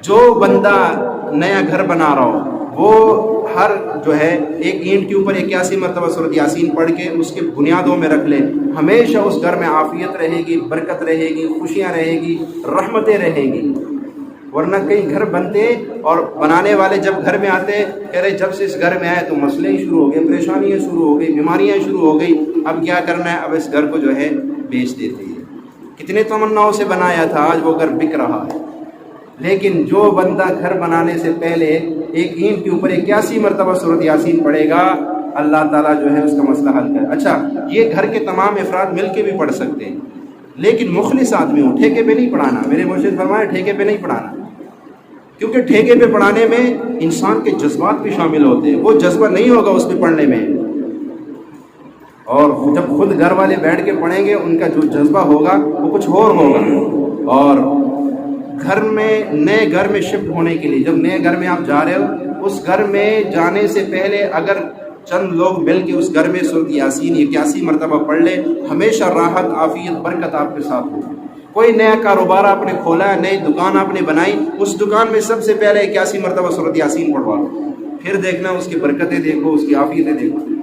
جو بندہ نیا گھر بنا رہا ہو وہ ہر جو ہے ایک اینٹ کے اوپر 81 مرتبہ سورۃ یاسین پڑھ کے اس کے بنیادوں میں رکھ لے، ہمیشہ اس گھر میں عافیت رہے گی، برکت رہے گی، خوشیاں رہے گی، رحمتیں رہیں گی۔ ورنہ کئی گھر بنتے اور بنانے والے جب گھر میں آتے کہہ رہے جب سے اس گھر میں آئے تو مسئلے ہی شروع ہو گئے، پریشانیاں شروع ہو گئی، بیماریاں شروع ہو گئی، اب کیا کرنا ہے، اب اس گھر کو جو ہے بیچ دیتے ہیں۔ کتنے تمناؤں سے بنایا تھا، آج وہ گھر بک رہا ہے۔ لیکن جو بندہ گھر بنانے سے پہلے ایک اینٹ کے اوپر 81 مرتبہ سورۃ یاسین پڑھے گا، اللہ تعالیٰ جو ہے اس کا مسئلہ حل کرے۔ اچھا، یہ گھر کے تمام افراد مل کے بھی پڑھ سکتے ہیں، لیکن مخلص آدمی ہو، ٹھیکے پہ نہیں پڑھانا۔ میرے مرشد فرمائے ٹھیکے پہ نہیں پڑھانا، کیونکہ ٹھیکے پہ پڑھانے میں انسان کے جذبات بھی شامل ہوتے ہیں، وہ جذبہ نہیں ہوگا اس پہ پڑھنے میں، اور جب خود گھر والے بیٹھ کے پڑھیں گے ان کا جو جذبہ ہوگا وہ کچھ اور ہوگا۔ اور گھر میں نئے گھر میں شفٹ ہونے کے لیے جب نئے گھر میں آپ جا رہے ہو، اس گھر میں جانے سے پہلے اگر چند لوگ مل کے اس گھر میں سورۃ یاسین 81 مرتبہ پڑھ لے، ہمیشہ راحت، عافیت، برکت آپ کے ساتھ ہوگی۔ کوئی نیا کاروبار آپ نے کھولا ہے، نئی دکان آپ نے بنائی، اس دکان میں سب سے پہلے 81 مرتبہ سورۃ یاسین پڑھوا لو، پھر دیکھنا اس کی برکتیں دیکھو، اس کی عافیتیں دیکھو۔